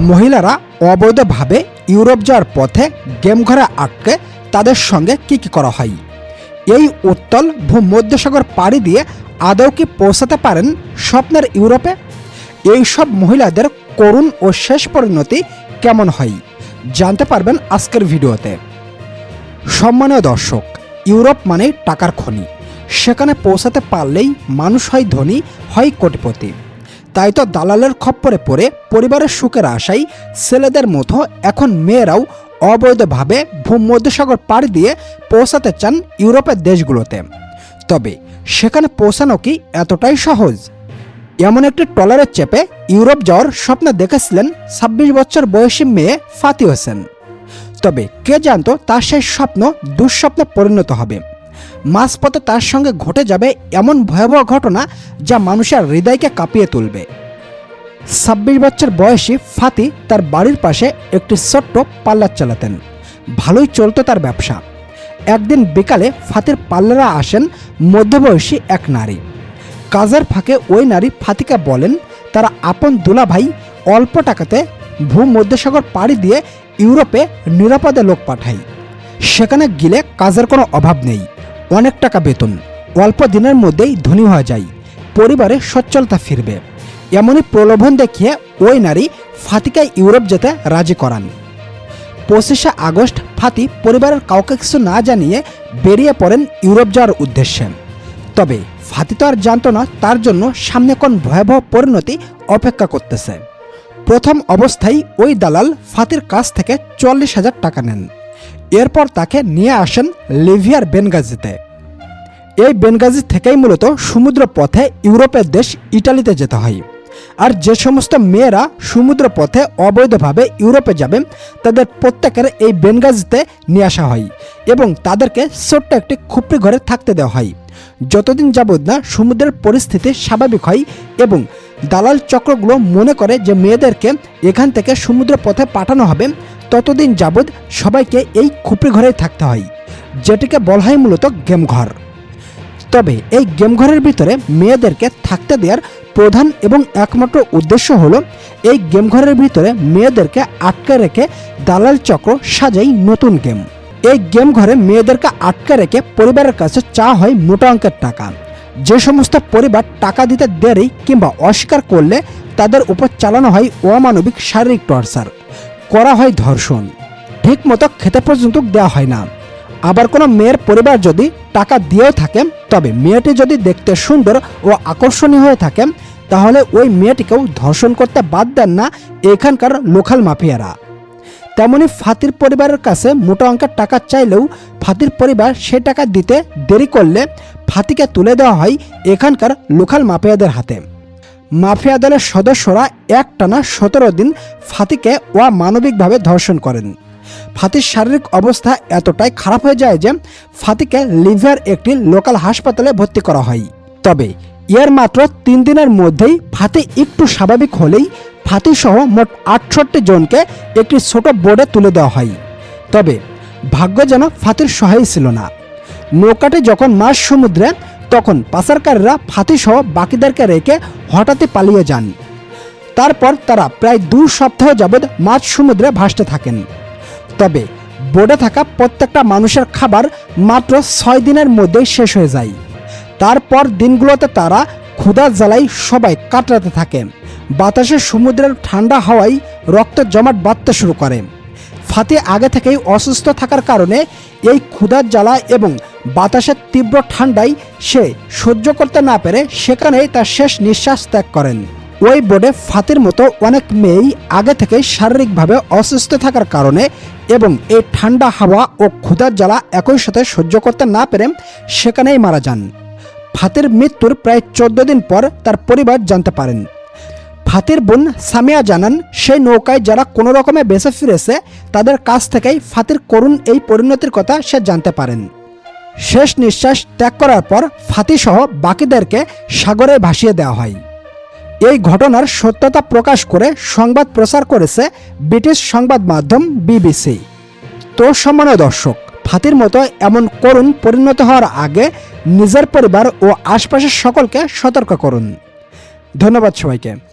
মহিলারা অবৈধভাবে ইউরোপ যাওয়ার পথে গেম ঘরে আটকে তাদের সঙ্গে কি করা হয়? এই উত্তাল ভূমধ্যসাগর পাড়ি দিয়ে আদৌ কি পৌঁছাতে পারেন স্বপ্নের ইউরোপে? এই সব মহিলাদের করুণ ও শেষ পরিণতি কেমন হয় জানতে পারবেন আজকের ভিডিওতে। সম্মানীয় দর্শক, ইউরোপ মানে টাকার খনি। সেখানে পৌঁছাতে পারলেই মানুষ হয় ধনী, হয় কোটিপতি। তাই তো দালালের খপ্পরে পড়ে পরিবারের সুখের আশায় ছেলেদের মতো এখন মেয়েরাও অবৈধভাবে ভূমধ্যসাগর পাড়ি দিয়ে পৌঁছাতে চান ইউরোপের দেশগুলোতে। তবে সেখানে পৌঁছানো কি এতটাই সহজ? এমন একটি ট্রলারে চেপে ইউরোপ যাওয়ার স্বপ্ন দেখেছিলেন ২৬ বছর বয়সী মেয়ে ফাতি হোসেন। তবে কে জানতো তার সেই স্বপ্ন দুঃস্বপ্নে পরিণত হবে। মাঝপথে তার সঙ্গে ঘটে যাবে এমন ভয়াবহ ঘটনা যা মানুষের হৃদয়কে কাঁপিয়ে তুলবে। ২৬ বছর বয়সী ফাতি তার বাড়ির পাশে একটি ছোট্ট পার্লার চালাতেন। ভালোই চলতো তার ব্যবসা। একদিন বিকালে ফাতির পার্লারে আসেন মধ্যবয়সী এক নারী। কাজের ফাঁকে ওই নারী ফাতিকে বলেন তারা আপন দুলাভাই অল্প টাকাতে ভূমধ্যসাগর পাড়ি দিয়ে ইউরোপে নিরাপদে লোক পাঠায়। সেখানে গেলে কাজের কোনো অভাব নেই, অনেক টাকা বেতন, অল্প দিনের মধ্যেই ধনী হয়ে যায়, পরিবারে সচ্ছলতা ফিরবে। এমনই প্রলোভন দেখিয়ে ওই নারী ফাতিকে ইউরোপ যেতে রাজি করান। ২৫শে আগস্ট ফাতি পরিবারের কাউকে কিছু না জানিয়ে বেরিয়ে পড়েন ইউরোপ যাওয়ার উদ্দেশ্যে। তবে ফাতি তো আর জানত না তার জন্য সামনে কোন ভয়াবহ পরিণতি অপেক্ষা করতেছে। প্রথম অবস্থায় ওই দালাল ফাতির কাছ থেকে ৪০,০০০ টাকা নেন। এরপর তাকে নিয়ে আসেন লিবিয়ার বেনগাজিতে। এই বেনগাজি থেকেই মূলত সমুদ্র পথে ইউরোপের দেশ ইটালিতে যেতে হয়। আর যে সমস্ত মেয়েরা সমুদ্র পথে অবৈধভাবে ইউরোপে যাবে তাদের প্রত্যেকের এই বেনগাজিতে নিয়ে আসা হয় এবং তাদেরকে ছোট্ট একটি খুপড়ি ঘরে থাকতে দেওয়া হয় যতদিন যাবৎ না সমুদ্রের পরিস্থিতি স্বাভাবিক হয় এবং দালাল চক্রগুলো মনে করে যে মেয়েদেরকে এখান থেকে সমুদ্র পথে পাঠানো হবে। ততদিন যাবৎ সবাইকে এই খুপড়ি ঘরেই থাকতে হয়, যেটিকে বলা হয় মূলত গেম ঘর। তবে এই গেম ঘরের ভিতরে মেয়েদেরকে থাকতে দেওয়ার প্রধান এবং একমাত্র উদ্দেশ্য হলো এই গেম ঘরের ভিতরে মেয়েদেরকে আটকে রেখে দালাল চক্র সাজাই নতুন গেম। এই গেম ঘরে মেয়েদেরকে আটকে রেখে পরিবারের কাছে চাওয়া হয় মোটা অঙ্কের টাকা। যে সমস্ত পরিবার টাকা দিতে দেরি কিংবা অস্বীকার করলে তাদের উপর চালানো হয় অমানবিক শারীরিক টর্চার, করা হয় ধর্ষণ, ঠিক মতো খেতে পর্যন্ত দেওয়া হয় না। আবার কোনো মেয়ের পরিবার যদি টাকা দিয়েও থাকে তবে মেয়েটি যদি দেখতে সুন্দর ও আকর্ষণীয় হয়ে থাকে তাহলে ওই মেয়েটিকেও ধর্ষণ করতে বাদ দেন না এখানকার লোকাল মাফিয়ারা। তেমনি ফাতির পরিবারের কাছে মোটা অঙ্কের টাকা চাইলেও ফাতির পরিবার সে টাকা দিতে দেরি করলে ফাতিকে তুলে দেওয়া হয় এখানকার লোকাল মাফিয়াদের হাতে। মাফিয়া দলের সদস্যরা একটানা ১৭ দিন ফাতিকে অমানবিকভাবে ধর্ষণ করেন। ফাতির শারীরিক অবস্থা এতটাই খারাপ হয়ে যায় যে ফাতিকে লিবিয়ার একটি লোকাল হাসপাতালে ভর্তি করা হয়। তবে এর মাত্র ৩ দিনের মধ্যেই ফাতি একটু স্বাভাবিক হলেই ফাতি সহ মোট ৬৮ জনকে একটি ছোট বোর্ডে তুলে দেওয়া হয়। তবে ভাগ্য যেন ফাতির সহায় ছিল না। নৌকাটি যখন মাঝ সমুদ্রে তখন পাচারকারীরা ফাতি সহ বাকিদেরকে রেখে হঠাৎই পালিয়ে যান। তারপর তারা প্রায় ২ সপ্তাহ যাবৎ মাঝ সমুদ্রে ভাসতে থাকেন। তবে বোর্ডে থাকা প্রত্যেকটা মানুষের খাবার মাত্র ৬ দিনের মধ্যেই শেষ হয়ে যায়। তারপর দিনগুলোতে তারা ক্ষুধার জ্বালায় সবাই কাতরাতে থাকে। বাতাসে সমুদ্রের ঠান্ডা হাওয়ায় রক্তের জমাট বাঁধতে শুরু করে। ফাতি আগে থেকেই অসুস্থ থাকার কারণে এই ক্ষুধার জ্বালা এবং বাতাসের তীব্র ঠান্ডায় সে সহ্য করতে না পেরে সেখানেই তার শেষ নিঃশ্বাস ত্যাগ করেন। ওই বোর্ডে ফাতির মতো অনেক মেয়েই আগে থেকেই শারীরিকভাবে অসুস্থ থাকার কারণে এবং এই ঠান্ডা হাওয়া ও ক্ষুধার জ্বালা একই সাথে সহ্য করতে না পেরে সেখানেই মারা যান। ফাতির মৃত্যুর প্রায় ১৪ দিন পর তার পরিবার জানতে পারেন। ফাতির বোন সামিয়া জানান সেই নৌকায় যারা কোনো রকমে বেঁচে ফিরেছে তাদের কাছ থেকেই ফাতির করুণ এই পরিণতির কথা সে জানতে পারেন। শেষ নিঃশ্বাস ত্যাগ করার পর ফাতি সহ বাকিদেরকে সাগরে ভাসিয়ে দেওয়া হয়। এই ঘটনার সত্যতা প্রকাশ করে সংবাদ প্রচার করেছে ব্রিটিশ সংবাদ মাধ্যম BBC। তো সম্মানীয় দর্শক, ফাতির মতো এমন করুণ পরিণত হওয়ার আগে নিজের পরিবার ও আশপাশের সকলকে সতর্ক করুন। ধন্যবাদ সবাইকে।